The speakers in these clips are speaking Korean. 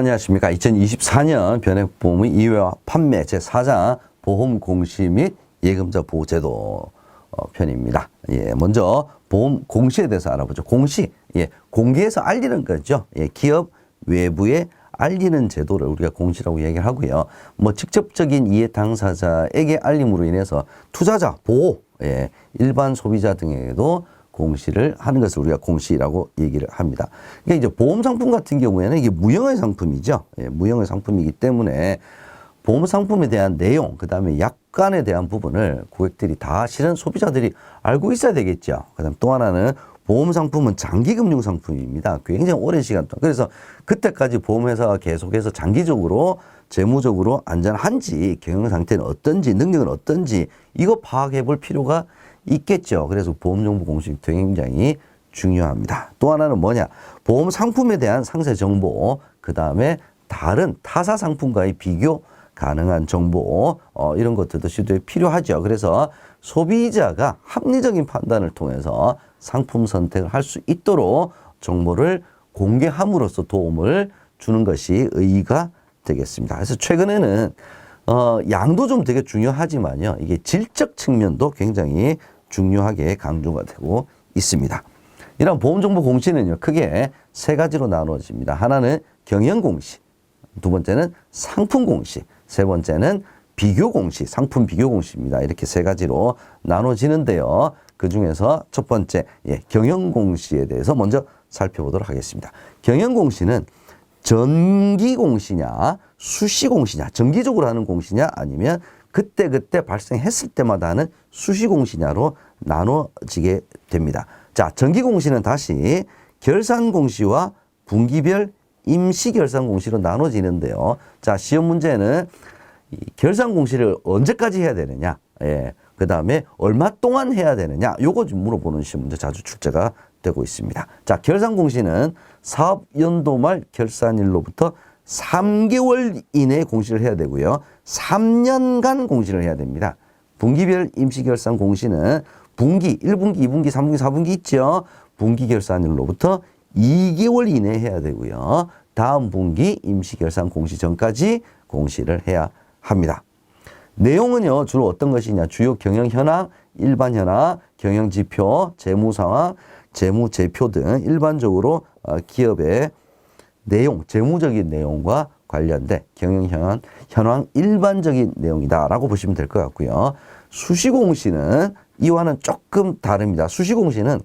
안녕하십니까. 2024년 변액보험의 2회와 판매 제4장 보험 공시 및 예금자 보호제도 편입니다. 먼저 보험 공시에 대해서 알아보죠. 공시, 공개해서 알리는 거죠. 기업 외부에 알리는 제도를 우리가 공시라고 얘기를 하고요. 직접적인 이해 당사자에게 알림으로 인해서 투자자, 보호, 일반 소비자 등에게도 공시를 하는 것을 우리가 공시라고 얘기를 합니다. 그러니까 이제 보험 상품 같은 경우에는 이게 무형의 상품이죠. 무형의 상품이기 때문에 보험 상품에 대한 내용, 그 다음에 약관에 대한 부분을 고객들이 다 실은 소비자들이 알고 있어야 되겠죠. 그 다음 또 하나는 보험 상품은 장기 금융 상품입니다. 굉장히 오랜 시간 동안. 그래서 그때까지 보험회사가 계속해서 장기적으로 재무적으로 안전한지, 경영 상태는 어떤지, 능력은 어떤지 이거 파악해 볼 필요가 있겠죠. 그래서 보험정보 공시 굉장히 중요합니다. 또 하나는 뭐냐? 보험 상품에 대한 상세 정보, 그 다음에 다른 타사 상품과의 비교 가능한 정보, 이런 것들도 시도에 필요하죠. 그래서 소비자가 합리적인 판단을 통해서 상품 선택을 할 수 있도록 정보를 공개함으로써 도움을 주는 것이 의의가 되겠습니다. 그래서 최근에는 양도 좀 되게 중요하지만요. 이게 질적 측면도 굉장히 중요하게 강조가 되고 있습니다. 이런 보험정보 공시는요, 크게 세 가지로 나누어집니다. 하나는 경영공시, 두 번째는 상품공시, 세 번째는 비교공시, 상품 비교공시입니다. 이렇게 세 가지로 나눠지는데요. 그 중에서 첫 번째, 경영공시에 대해서 먼저 살펴보도록 하겠습니다. 경영공시는 정기공시냐, 수시공시냐, 정기적으로 하는 공시냐, 아니면 그때그때 발생했을 때마다 하는 수시공시냐로 나눠지게 됩니다. 자, 정기공시는 다시 결산공시와 분기별 임시결산공시로 나눠지는데요. 자, 시험 문제는 이 결산공시를 언제까지 해야 되느냐, 그 다음에 얼마 동안 해야 되느냐, 요거 좀 물어보는 시험 문제 자주 출제가 되고 있습니다. 자, 결산공시는 사업연도 말 결산일로부터 3개월 이내에 공시를 해야 되고요. 3년간 공시를 해야 됩니다. 분기별 임시결산 공시는 분기, 1분기, 2분기, 3분기, 4분기 있죠. 분기 결산일로부터 2개월 이내에 해야 되고요. 다음 분기 임시결산 공시 전까지 공시를 해야 합니다. 내용은요, 주로 어떤 것이냐. 주요 경영 현황, 일반 현황, 경영 지표, 재무 상황, 재무 제표 등 일반적으로 기업의 내용, 재무적인 내용과 관련된 경영 현황 일반적인 내용이다라고 보시면 될 것 같고요. 수시공시는 이와는 조금 다릅니다. 수시공시는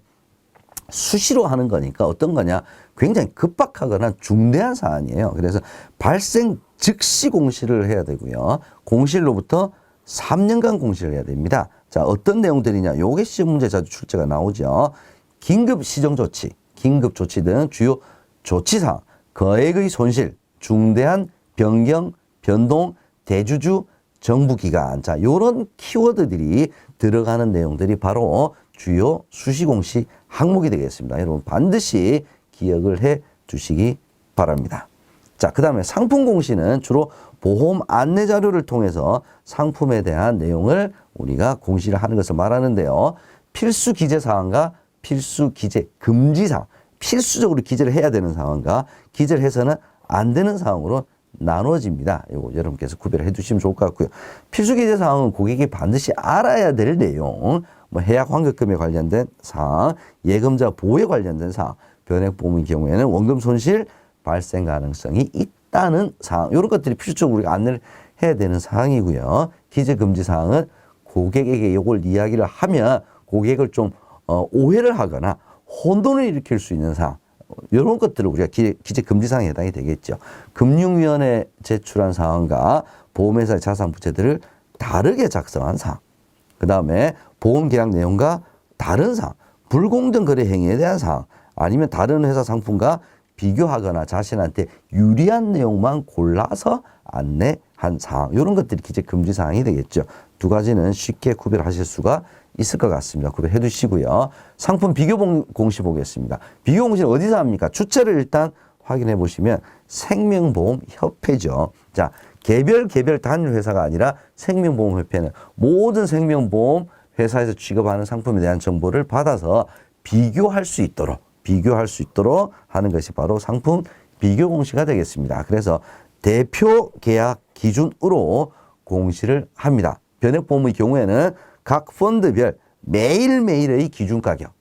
수시로 하는 거니까 어떤 거냐, 굉장히 급박하거나 중대한 사안이에요. 그래서 발생 즉시 공시를 해야 되고요. 공시일로부터 3년간 공시를 해야 됩니다. 자, 어떤 내용들이냐, 요게 시험 문제 자주 출제가 나오죠. 긴급 시정조치, 긴급조치 등 주요 조치사항, 거액의 손실, 중대한 변경, 변동, 대주주, 정부기관. 자, 요런 키워드들이 들어가는 내용들이 바로 주요 수시공시 항목이 되겠습니다. 여러분 반드시 기억을 해 주시기 바랍니다. 자, 그 다음에 상품공시는 주로 보험 안내 자료를 통해서 상품에 대한 내용을 우리가 공시를 하는 것을 말하는데요. 필수 기재 사항과 필수 기재 금지 사항, 필수적으로 기재를 해야 되는 상황과 기재를 해서는 안 되는 상황으로 나눠집니다. 이거 여러분께서 구별을 해 두시면 좋을 것 같고요. 필수 기재 사항은 고객이 반드시 알아야 될 내용, 해약 환급금에 관련된 사항, 예금자 보호에 관련된 사항, 변액보험의 경우에는 원금 손실 발생 가능성이 있다는 사항, 이런 것들이 필수적으로 우리가 안내를 해야 되는 사항이고요. 기재 금지 사항은 고객에게 이걸 이야기를 하면 고객을 좀 오해를 하거나 혼돈을 일으킬 수 있는 사항, 이런 것들을 우리가 기재 금지 사항에 해당이 되겠죠. 금융위원회에 제출한 사항과 보험회사의 자산 부채들을 다르게 작성한 사항, 그 다음에 보험계약 내용과 다른 사항, 불공정 거래 행위에 대한 사항, 아니면 다른 회사 상품과 비교하거나 자신한테 유리한 내용만 골라서 안내한 사항, 이런 것들이 기재 금지 사항이 되겠죠. 두 가지는 쉽게 구별하실 수가 있을 것 같습니다. 구별해 두시고요. 상품 비교 공시 보겠습니다. 비교 공시는 어디서 합니까? 주체를 일단 확인해 보시면 생명보험협회죠. 자, 개별 단일 회사가 아니라 생명보험협회는 모든 생명보험 회사에서 취급하는 상품에 대한 정보를 받아서 비교할 수 있도록 하는 것이 바로 상품 비교 공시가 되겠습니다. 그래서 대표 계약 기준으로 공시를 합니다. 변액보험의 경우에는 각 펀드별 매일매일의 기준 가격,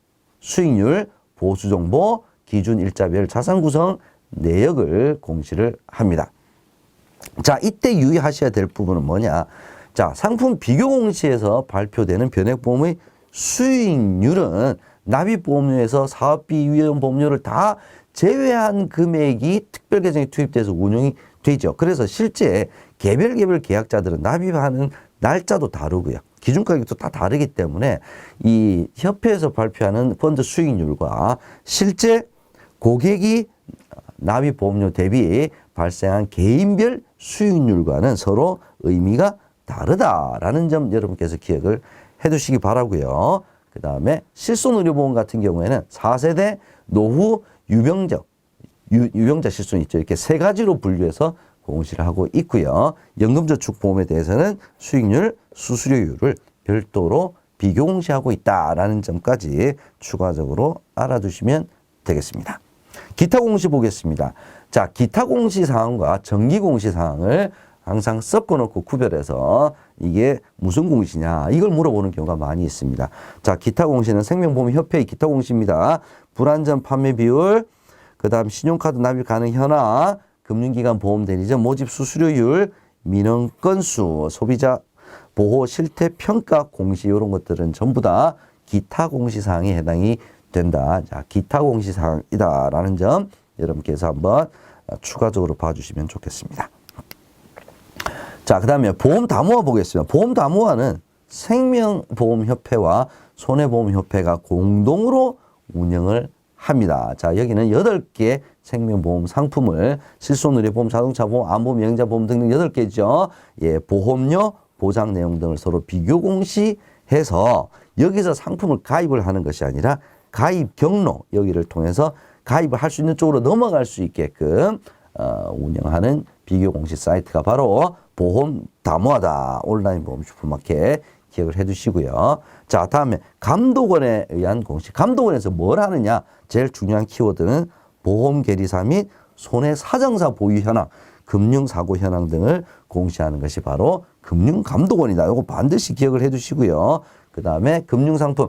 수익률, 보수정보, 기준 일자별 자산 구성 내역을 공시를 합니다. 자, 이때 유의하셔야 될 부분은 뭐냐? 자, 상품 비교 공시에서 발표되는 변액보험의 수익률은 납입보험료에서 사업비 위험보험료를 다 제외한 금액이 특별 계정에 투입돼서 운용이 되죠. 그래서 실제 개별 계약자들은 납입하는 날짜도 다르고요. 기준 가격도 다 다르기 때문에 이 협회에서 발표하는 펀드 수익률과 실제 고객이 납입보험료 대비 발생한 개인별 수익률과는 서로 의미가 다르다라는 점 여러분께서 기억을 해 두시기 바라고요. 그 다음에 실손의료보험 같은 경우에는 4세대 노후 유병자 실손 있죠. 이렇게 세 가지로 분류해서 공시를 하고 있고요. 연금저축보험에 대해서는 수익률, 수수료율을 별도로 비교 공시하고 있다라는 점까지 추가적으로 알아두시면 되겠습니다. 기타 공시 보겠습니다. 자, 기타 공시 사항과 정기 공시 사항을 항상 섞어놓고 구별해서 이게 무슨 공시냐 이걸 물어보는 경우가 많이 있습니다. 자, 기타 공시는 생명보험협회의 기타 공시입니다. 불안전 판매 비율, 그 다음 신용카드 납입 가능 현황, 금융기관 보험 대리점 모집 수수료율, 민원 건수, 소비자 보호 실태 평가 공시 이런 것들은 전부 다 기타 공시 사항에 해당이 된다. 자, 기타 공시 사항이다라는 점 여러분께서 한번 추가적으로 봐주시면 좋겠습니다. 자, 그 다음에 보험담보화 보겠습니다. 보험담보화는 생명보험협회와 손해보험협회가 공동으로 운영을 합니다. 자, 여기는 8개 생명보험 상품을 실손의료보험, 자동차보험, 안보험, 여행자보험 등등 8개죠. 예, 보험료, 보장 내용 등을 서로 비교 공시해서 여기서 상품을 가입을 하는 것이 아니라 가입 경로 여기를 통해서 가입을 할 수 있는 쪽으로 넘어갈 수 있게끔 운영하는 비교 공시 사이트가 바로 보험담보화다. 온라인 보험 슈퍼마켓 기억을 해 두시고요. 자, 다음에 감독원에 의한 공시. 감독원에서 뭘 하느냐? 제일 중요한 키워드는 보험계리사 및 손해사정사 보유 현황, 금융사고 현황 등을 공시하는 것이 바로 금융감독원이다. 이거 반드시 기억을 해 두시고요. 그 다음에 금융상품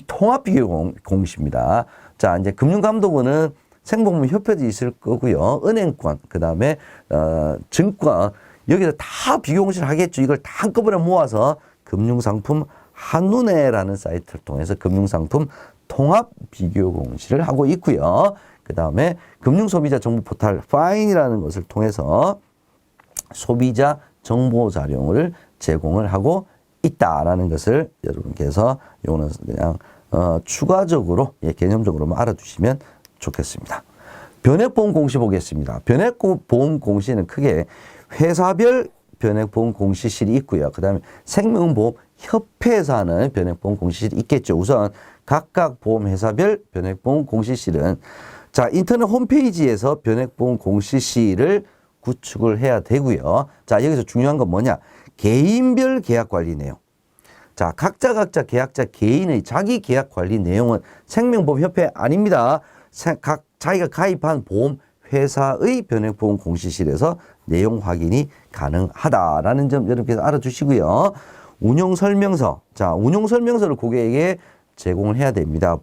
통합비교 공시입니다. 자, 이제 금융감독원은 생보험협회도 있을 거고요. 은행권, 그 다음에 증권, 여기서 다 비교 공시를 하겠죠. 이걸 다 한꺼번에 모아서 금융상품 한눈에라는 사이트를 통해서 금융상품 통합 비교 공시를 하고 있고요. 그 다음에 금융소비자 정보 포털 파인이라는 것을 통해서 소비자 정보 자료를 제공을 하고 있다라는 것을 여러분께서 이거는 그냥 추가적으로 개념적으로만 알아두시면 좋겠습니다. 변액보험 공시 보겠습니다. 변액보험 공시는 크게 회사별 변액보험 공시실이 있고요. 그 다음에 생명보험 협회에서 하는 변액보험 공시실이 있겠죠. 우선 각각 보험회사별 변액보험 공시실은 자, 인터넷 홈페이지에서 변액보험 공시실을 구축을 해야 되고요. 자, 여기서 중요한 건 뭐냐? 개인별 계약 관리 내용. 자, 각자 계약자 개인의 자기 계약 관리 내용은 생명보험협회 아닙니다. 자기가 가입한 보험회사의 변액보험 공시실에서 내용 확인이 가능하다라는 점 여러분께서 알아두시고요. 운용설명서. 자, 운용설명서를 고객에게 제공을 해야 됩니다.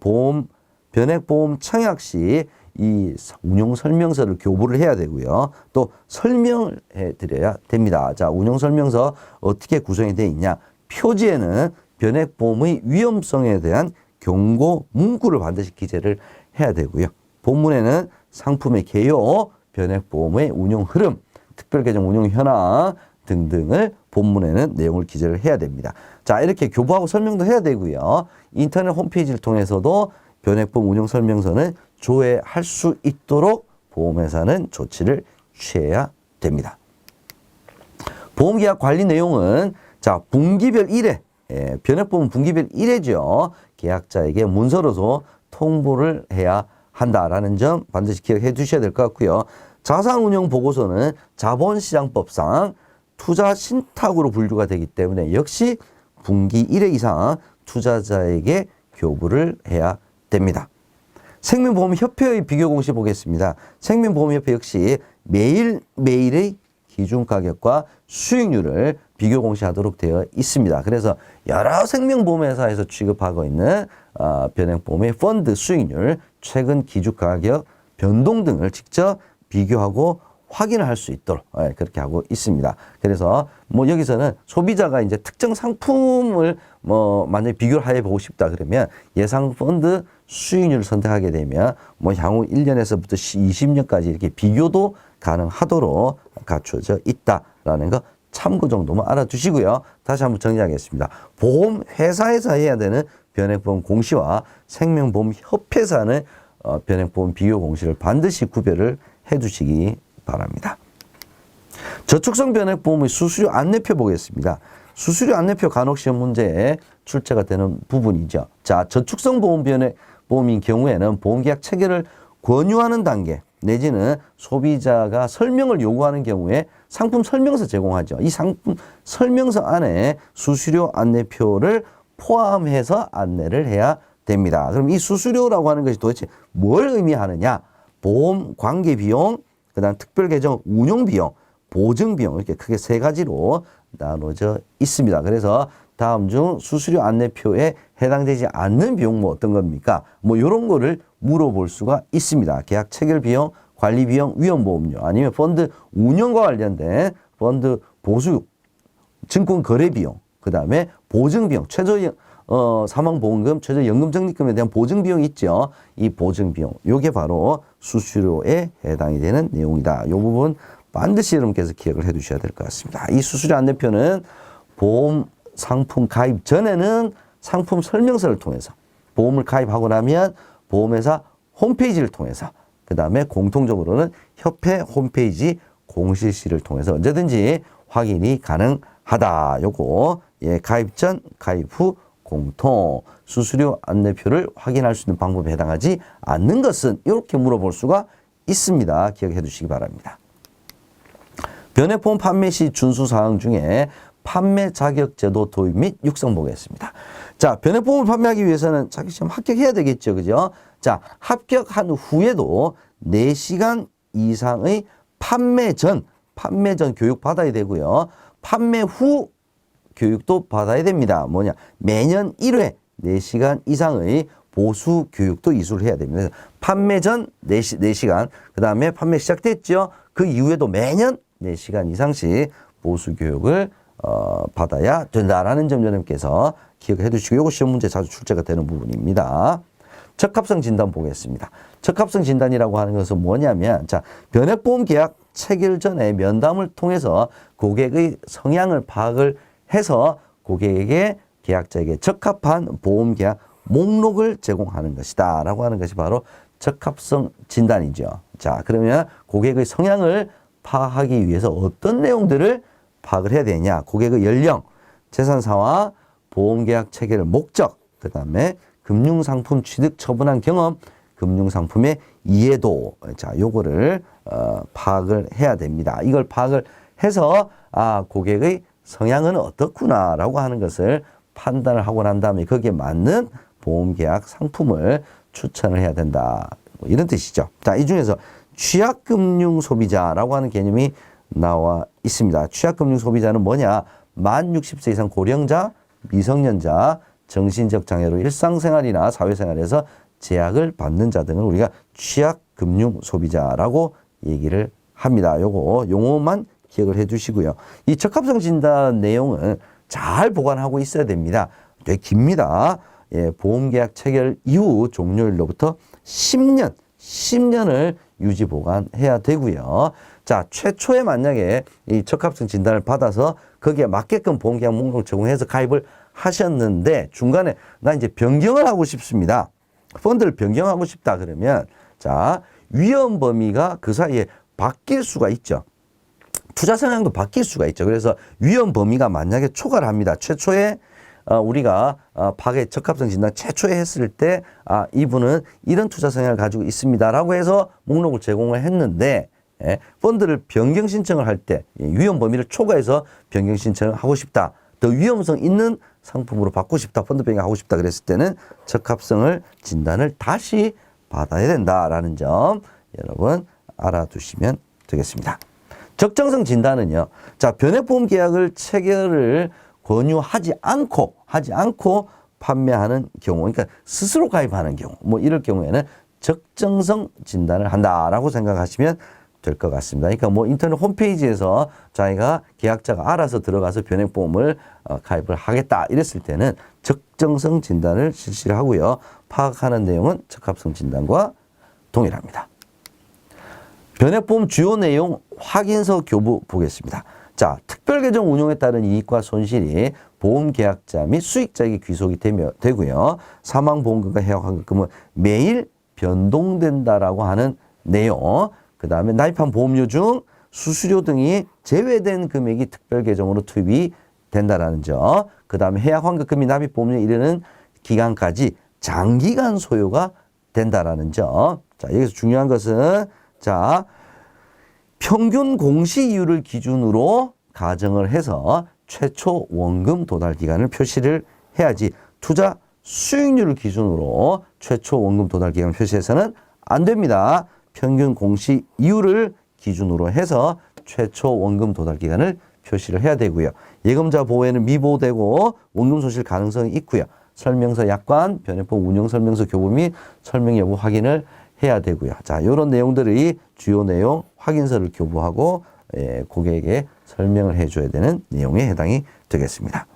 변액보험 청약 시 이 운용설명서를 교부를 해야 되고요. 또 설명을 해드려야 됩니다. 자, 운용설명서 어떻게 구성이 되어 있냐. 표지에는 변액보험의 위험성에 대한 경고 문구를 반드시 기재를 해야 되고요. 본문에는 상품의 개요, 변액보험의 운용 흐름, 특별계정 운용 현황 등등을 본문에는 내용을 기재를 해야 됩니다. 자, 이렇게 교부하고 설명도 해야 되고요. 인터넷 홈페이지를 통해서도 변액보험 운용 설명서는 조회할 수 있도록 보험회사는 조치를 취해야 됩니다. 보험계약 관리 내용은 자, 분기별 1회, 변액보험 분기별 1회죠. 계약자에게 문서로도 통보를 해야 한다라는 점 반드시 기억해 두셔야 될 것 같고요. 자산운용 보고서는 자본시장법상 투자 신탁으로 분류가 되기 때문에 역시 분기 1회 이상 투자자에게 교부를 해야 됩니다. 생명보험협회의 비교 공시 보겠습니다. 생명보험협회 역시 매일매일의 기준가격과 수익률을 비교 공시하도록 되어 있습니다. 그래서 여러 생명보험회사에서 취급하고 있는 변액보험의 펀드 수익률, 최근 기준가격 변동 등을 직접 비교하고 확인을 할 수 있도록 그렇게 하고 있습니다. 그래서 뭐 여기서는 소비자가 이제 특정 상품을 뭐 만약에 비교를 해 보고 싶다 그러면 예상 펀드 수익률을 선택하게 되면 뭐 향후 1년에서부터 20년까지 이렇게 비교도 가능하도록 갖춰져 있다라는 거 참고 정도만 알아두시고요. 다시 한번 정리하겠습니다. 보험 회사에서 해야 되는 변액보험 공시와 생명보험 협회에서 하는 변액보험 비교 공시를 반드시 구별을 해 두시기 바랍니다. 저축성 변액보험의 수수료 안내표 보겠습니다. 수수료 안내표 간혹시험 문제에 출제가 되는 부분이죠. 자, 저축성 보험 변액보험인 경우에는 보험계약 체결을 권유하는 단계 내지는 소비자가 설명을 요구하는 경우에 상품 설명서 제공하죠. 이 상품 설명서 안에 수수료 안내표를 포함해서 안내를 해야 됩니다. 그럼 이 수수료라고 하는 것이 도대체 뭘 의미하느냐? 보험 관계 비용, 그다음 특별 계정 운용 비용, 보증 비용 이렇게 크게 세 가지로 나눠져 있습니다. 그래서 다음 중 수수료 안내표에 해당되지 않는 비용 뭐 어떤 겁니까? 뭐 이런 거를 물어볼 수가 있습니다. 계약 체결 비용, 관리 비용, 위험보험료 아니면 펀드 운영과 관련된 펀드 보수, 증권 거래 비용, 그다음에 보증 비용, 최저 사망보험금, 최저연금 적립금에 대한 보증 비용이 있죠. 이 보증 비용, 요게 바로 수수료에 해당이 되는 내용이다. 이 부분 반드시 여러분께서 기억을 해 두셔야 될 것 같습니다. 이 수수료 안내표는 보험 상품 가입 전에는 상품 설명서를 통해서, 보험을 가입하고 나면 보험회사 홈페이지를 통해서, 그 다음에 공통적으로는 협회 홈페이지 공시시를 통해서 언제든지 확인이 가능하다. 요거 가입 전, 가입 후 공통 수수료 안내표를 확인할 수 있는 방법에 해당하지 않는 것은 이렇게 물어볼 수가 있습니다. 기억해 두시기 바랍니다. 변액보험 판매 시 준수 사항 중에 판매 자격 제도 도입 및 육성 보겠습니다. 자, 변액보험을 판매하기 위해서는 자격시험 합격해야 되겠죠. 그죠? 자, 합격한 후에도 4시간 이상의 판매 전 교육 받아야 되고요. 판매 후 교육도 받아야 됩니다. 뭐냐? 매년 1회 4시간 이상의 보수 교육도 이수를 해야 됩니다. 그래서 판매 전 4시간, 그 다음에 판매 시작됐죠. 그 이후에도 매년 4시간 이상씩 보수 교육을 받아야 된다라는 점 여러분께서 기억해 두시고, 이거 시험 문제 자주 출제가 되는 부분입니다. 적합성 진단 보겠습니다. 적합성 진단이라고 하는 것은 뭐냐면, 자, 변액보험 계약 체결 전에 면담을 통해서 고객의 성향을 파악을 해서 고객에게 계약자에게 적합한 보험 계약 목록을 제공하는 것이다 라고 하는 것이 바로 적합성 진단이죠. 자, 그러면 고객의 성향을 파악하기 위해서 어떤 내용들을 파악을 해야 되냐? 고객의 연령, 재산 상황, 보험 계약 체결 목적, 그 다음에 금융상품 취득 처분한 경험, 금융상품의 이해도, 자, 요거를 파악을 해야 됩니다. 이걸 파악을 해서 고객의 성향은 어떻구나라고 하는 것을 판단을 하고 난 다음에 거기에 맞는 보험계약 상품을 추천을 해야 된다. 뭐 이런 뜻이죠. 자, 이 중에서 취약금융 소비자라고 하는 개념이 나와 있습니다. 취약금융 소비자는 뭐냐? 만 60세 이상 고령자, 미성년자, 정신적 장애로 일상생활이나 사회생활에서 제약을 받는 자 등을 우리가 취약금융 소비자라고 얘기를 합니다. 요거 용어만 기억을 해 두시고요. 이 적합성 진단 내용은 잘 보관하고 있어야 됩니다. 되게 깁니다. 보험계약 체결 이후 종료일로부터 10년을 유지 보관해야 되고요. 자, 최초에 만약에 이 적합성 진단을 받아서 거기에 맞게끔 보험계약 목록을 제공해서 가입을 하셨는데 중간에 나 이제 변경을 하고 싶습니다. 펀드를 변경하고 싶다 그러면, 자, 위험 범위가 그 사이에 바뀔 수가 있죠. 투자 성향도 바뀔 수가 있죠. 그래서 위험 범위가 만약에 초과를 합니다. 최초에 우리가 파괴 적합성 진단 최초에 했을 때 이분은 이런 투자 성향을 가지고 있습니다라고 해서 목록을 제공을 했는데, 펀드를 변경 신청을 할 때 위험 범위를 초과해서 변경 신청을 하고 싶다. 더 위험성 있는 상품으로 받고 싶다. 펀드 변경하고 싶다. 그랬을 때는 적합성을 진단을 다시 받아야 된다라는 점 여러분 알아두시면 되겠습니다. 적정성 진단은요. 자, 변액보험 계약을 체결을 권유하지 않고 판매하는 경우, 그러니까 스스로 가입하는 경우, 뭐 이럴 경우에는 적정성 진단을 한다라고 생각하시면 될 것 같습니다. 그러니까 뭐 인터넷 홈페이지에서 자기가 계약자가 알아서 들어가서 변액보험을 가입을 하겠다 이랬을 때는 적정성 진단을 실시를 하고요. 파악하는 내용은 적합성 진단과 동일합니다. 변액보험 주요 내용 확인서 교부 보겠습니다. 자, 특별계정 운용에 따른 이익과 손실이 보험계약자 및 수익자에게 귀속이 되고요. 사망보험금과 해약환급금은 매일 변동된다라고 하는 내용. 그 다음에 납입한 보험료 중 수수료 등이 제외된 금액이 특별계정으로 투입이 된다라는 점. 그 다음에 해약환급금이 납입보험료에 이르는 기간까지 장기간 소요가 된다라는 점. 자, 여기서 중요한 것은 자, 평균 공시이율을 기준으로 가정을 해서 최초 원금 도달 기간을 표시를 해야지 투자 수익률을 기준으로 최초 원금 도달 기간을 표시해서는 안 됩니다. 평균 공시이율을 기준으로 해서 최초 원금 도달 기간을 표시를 해야 되고요. 예금자 보호에는 미보호되고 원금 손실 가능성이 있고요. 설명서 약관, 변액보험 운용 설명서 교부 및 설명 여부 확인을 해야 되고요. 자, 이런 내용들이 주요 내용 확인서를 교부하고 고객에게 설명을 해줘야 되는 내용에 해당이 되겠습니다.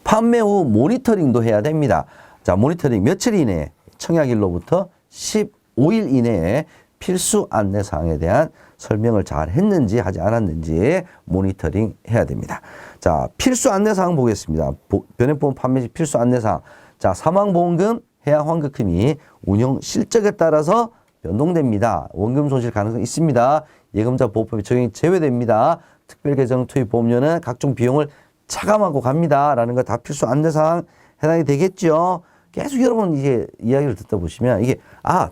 판매 후 모니터링도 해야 됩니다. 자, 모니터링 며칠 이내에 청약일로부터 15일 이내에 필수 안내사항에 대한 설명을 잘 했는지 하지 않았는지 모니터링 해야 됩니다. 자, 필수 안내사항 보겠습니다. 변액보험 판매 시 필수 안내사항. 자, 사망보험금, 해약환급금이 운용 실적에 따라서 변동됩니다. 원금 손실 가능성이 있습니다. 예금자 보호법이 적용이 제외됩니다. 특별계정 투입 보험료는 각종 비용을 차감하고 갑니다. 라는 거 다 필수 안내사항 해당이 되겠죠. 계속 여러분 이게 이야기를 듣다 보시면 이게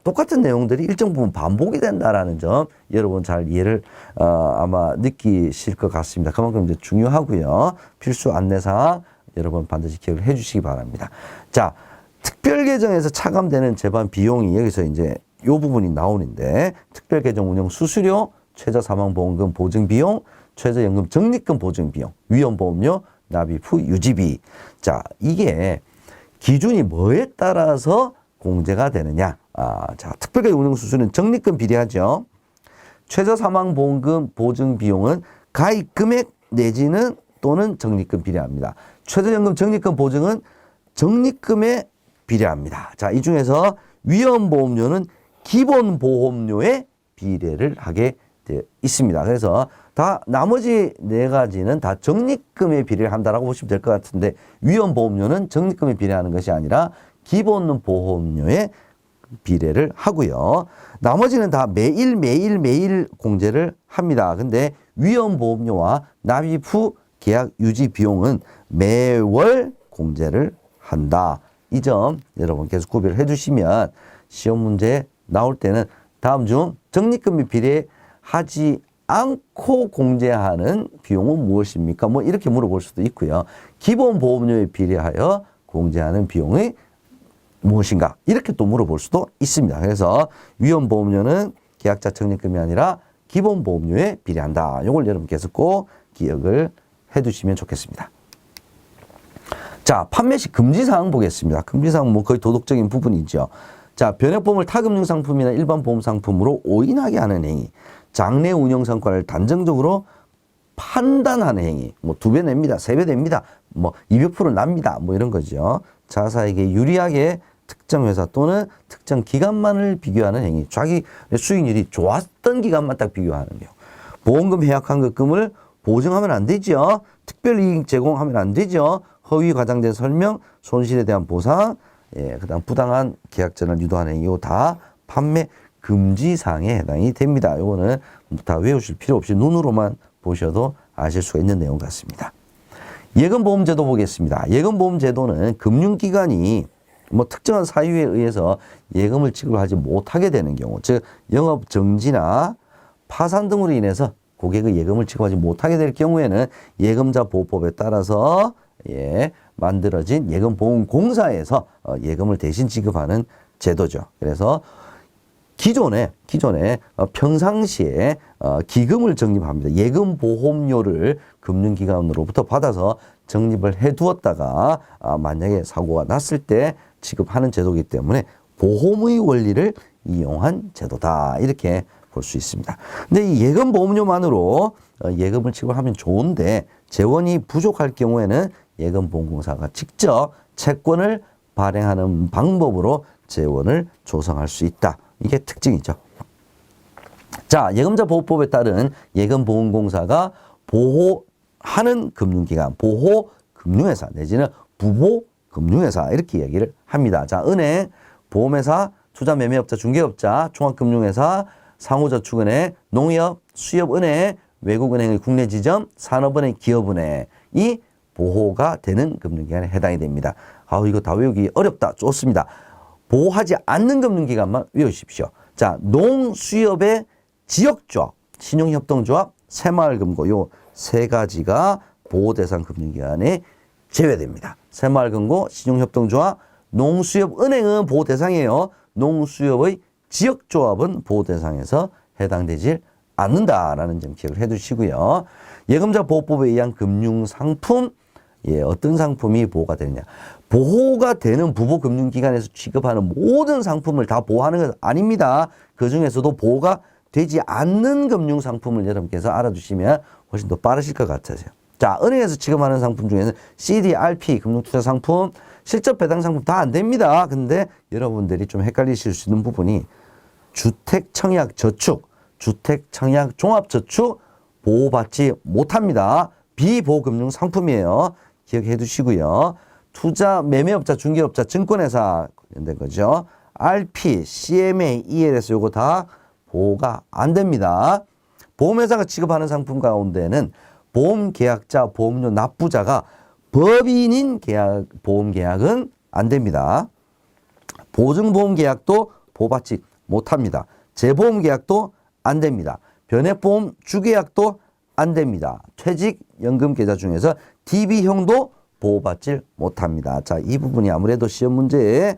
똑같은 내용들이 일정 부분 반복이 된다라는 점 여러분 잘 이해를 아마 느끼실 것 같습니다. 그만큼 이제 중요하고요. 필수 안내사항 여러분 반드시 기억을 해 주시기 바랍니다. 자, 특별계정에서 차감되는 재반 비용이 여기서 이제 이 부분이 나오는데 특별계정 운영 수수료, 최저사망보험금 보증비용, 최저연금 적립금 보증비용, 위험보험료, 납입 후 유지비. 자, 이게 기준이 뭐에 따라서 공제가 되느냐. 자, 특별계정 운영 수수료는 적립금 비례하죠. 최저사망보험금 보증비용은 가입금액 내지는 또는 적립금 비례합니다. 최저연금 적립금 보증은 적립금에 비례합니다. 자, 이 중에서 위험보험료는 기본보험료에 비례를 하게 되어 있습니다. 그래서 다 나머지 네 가지는 다 적립금에 비례를 한다라고 보시면 될 것 같은데 위험보험료는 적립금에 비례하는 것이 아니라 기본보험료에 비례를 하고요. 나머지는 다 매일 공제를 합니다. 근데 위험보험료와 납입 후 계약 유지 비용은 매월 공제를 한다. 이 점 여러분 계속 구별을 해주시면 시험 문제 나올 때는 다음 중 적립금에 비례하지 않고 공제하는 비용은 무엇입니까? 뭐 이렇게 물어볼 수도 있고요. 기본보험료에 비례하여 공제하는 비용이 무엇인가? 이렇게 또 물어볼 수도 있습니다. 그래서 위험보험료는 계약자 적립금이 아니라 기본보험료에 비례한다. 이걸 여러분 계속 꼭 기억을 해두시면 좋겠습니다. 자, 판매 시 금지사항 보겠습니다. 금지사항 뭐 거의 도덕적인 부분이죠. 자, 변액보험을 타금융 상품이나 일반 보험 상품으로 오인하게 하는 행위, 장래 운영 성과를 단정적으로 판단하는 행위, 뭐 2배 냅니다, 3배 냅니다, 뭐 200% 납니다, 뭐 이런 거죠. 자사에게 유리하게 특정 회사 또는 특정 기간만을 비교하는 행위, 자기 수익률이 좋았던 기간만 딱 비교하는 경우. 보험금 해약환급금을 보증하면 안 되죠. 특별이익 제공하면 안 되죠. 허위 과장된 설명, 손실에 대한 보상, 그다음 부당한 계약전을 유도하는 행위, 다 판매 금지 사항에 해당이 됩니다. 요거는 다 외우실 필요 없이 눈으로만 보셔도 아실 수가 있는 내용 같습니다. 예금보험제도 보겠습니다. 예금보험제도는 금융기관이 뭐 특정한 사유에 의해서 예금을 지급하지 못하게 되는 경우, 즉 영업 정지나 파산 등으로 인해서 고객의 예금을 지급하지 못하게 될 경우에는 예금자 보호법에 따라서 만들어진 예금보험공사에서 예금을 대신 지급하는 제도죠. 그래서 기존에 평상시에 기금을 적립합니다. 예금보험료를 금융기관으로부터 받아서 적립을 해두었다가 만약에 사고가 났을 때 지급하는 제도이기 때문에 보험의 원리를 이용한 제도다, 이렇게 볼 수 있습니다. 근데 이 예금보험료만으로 예금을 지급하면 좋은데 재원이 부족할 경우에는 예금보험공사가 직접 채권을 발행하는 방법으로 재원을 조성할 수 있다. 이게 특징이죠. 자, 예금자 보호법에 따른 예금보험공사가 보호하는 금융기관, 보호금융회사 내지는 부보금융회사, 이렇게 얘기를 합니다. 자, 은행, 보험회사, 투자매매업자, 중개업자, 종합금융회사, 상호저축은행, 농협, 수협은행, 외국은행의 국내지점, 산업은행, 기업은행이 보호가 되는 금융기관에 해당이 됩니다. 이거 다 외우기 어렵다. 좋습니다. 보호하지 않는 금융기관만 외우십시오. 자, 농수협의 지역조합, 신용협동조합, 새마을금고, 요 세 가지가 보호대상 금융기관에 제외됩니다. 새마을금고, 신용협동조합, 농수협은행은 보호대상이에요. 농수협의 지역조합은 보호대상에서 해당되지 않는다라는 점 기억을 해두시고요. 예금자 보호법에 의한 금융상품, 어떤 상품이 보호가 되느냐. 보호가 되는 부보금융기관에서 취급하는 모든 상품을 다 보호하는 것은 아닙니다. 그 중에서도 보호가 되지 않는 금융상품을 여러분께서 알아두시면 훨씬 더 빠르실 것 같아서요. 자, 은행에서 취급하는 상품 중에는 CD, RP, 금융투자상품, 실적배당상품 다 안 됩니다. 근데 여러분들이 좀 헷갈리실 수 있는 부분이 주택청약저축, 주택청약종합저축 보호받지 못합니다. 비보금융상품이에요. 기억해 두시고요. 투자, 매매업자, 중개업자, 증권회사 관련된 거죠. RP, CMA, ELS 요거 다 보호가 안 됩니다. 보험회사가 취급하는 상품 가운데는 보험계약자, 보험료 납부자가 법인인 보험계약은 안 됩니다. 보증보험계약도 보호받지 못합니다. 재보험계약도 안 됩니다. 변액보험 주계약도 안 됩니다. 퇴직연금계좌 중에서 DB형도 보호받지 못합니다. 자, 이 부분이 아무래도 시험 문제에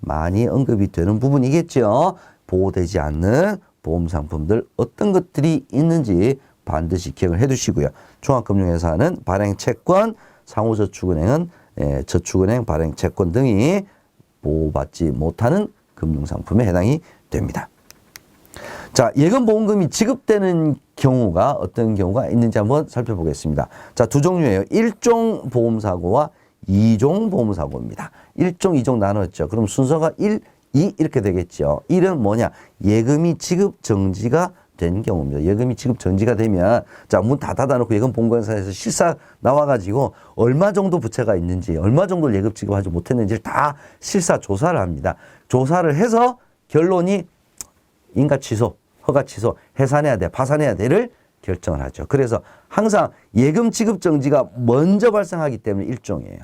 많이 언급이 되는 부분이겠죠. 보호되지 않는 보험상품들 어떤 것들이 있는지 반드시 기억을 해두시고요. 종합금융회사는 발행채권, 상호저축은행은 저축은행, 발행채권 등이 보호받지 못하는 금융상품에 해당이 됩니다. 자, 예금보험금이 지급되는 경우가 어떤 경우가 있는지 한번 살펴보겠습니다. 자, 두 종류예요. 1종 보험사고와 2종 보험사고입니다. 1종, 2종 나눴죠. 그럼 순서가 1, 2 이렇게 되겠죠. 1은 뭐냐? 예금이 지급 정지가 된 경우입니다. 예금이 지급 정지가 되면 자, 문 다 닫아놓고 예금보험공사에서 실사 나와가지고 얼마 정도 부채가 있는지, 얼마 정도 예금 지급하지 못했는지를 다 실사 조사를 합니다. 조사를 해서 결론이 인가 취소, 허가 취소, 해산해야 돼, 파산해야 돼를 결정을 하죠. 그래서 항상 예금 지급 정지가 먼저 발생하기 때문에 1종이에요.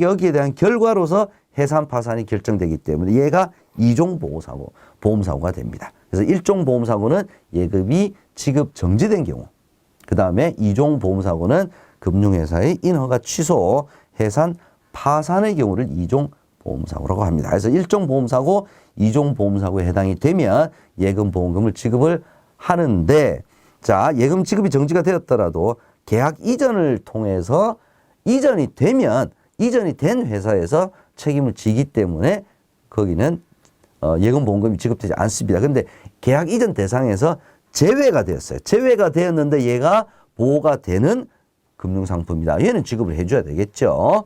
여기에 대한 결과로서 해산, 파산이 결정되기 때문에 얘가 2종 보험사고가 됩니다. 그래서 1종 보험사고는 예금이 지급 정지된 경우, 그 다음에 2종 보험사고는 금융회사의 인허가 취소, 해산, 파산의 경우를 2종 보험사고라고 합니다. 그래서 1종 보험사고, 2종 보험사고에 해당이 되면 예금보험금을 지급을 하는데, 자, 예금 지급이 정지가 되었더라도 계약 이전을 통해서 이전이 된 회사에서 책임을 지기 때문에 거기는 예금보험금이 지급되지 않습니다. 그런데 계약 이전 대상에서 제외가 되었어요. 제외가 되었는데 얘가 보호가 되는 금융상품이다. 얘는 지급을 해줘야 되겠죠.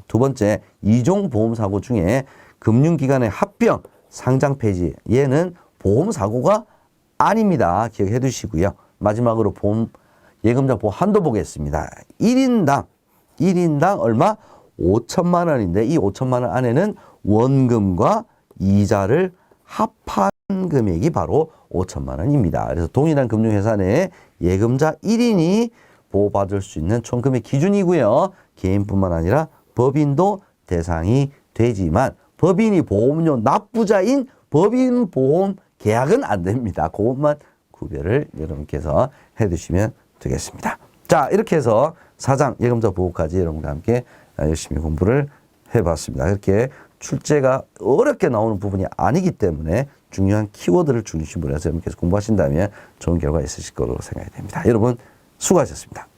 두 번째, 2종 보험사고 중에 금융기관의 합병, 상장 폐지, 얘는 보험사고가 아닙니다. 기억해 두시고요. 마지막으로 예금자 보호 한도 보겠습니다. 1인당 얼마? 5천만 원인데 이 5천만 원 안에는 원금과 이자를 합한 금액이 바로 5천만 원입니다. 그래서 동일한 금융회사 내에 예금자 1인이 보호받을 수 있는 총금액 기준이고요. 개인뿐만 아니라 법인도 대상이 되지만 법인이 보험료 납부자인 법인보험 계약은 안 됩니다. 그것만 구별을 여러분께서 해두시면 되겠습니다. 자, 이렇게 해서 4장 예금자 보호까지 여러분과 함께 열심히 공부를 해봤습니다. 이렇게 출제가 어렵게 나오는 부분이 아니기 때문에 중요한 키워드를 중심으로 해서 여러분께서 공부하신다면 좋은 결과 있으실 거로 생각이 됩니다. 여러분 수고하셨습니다.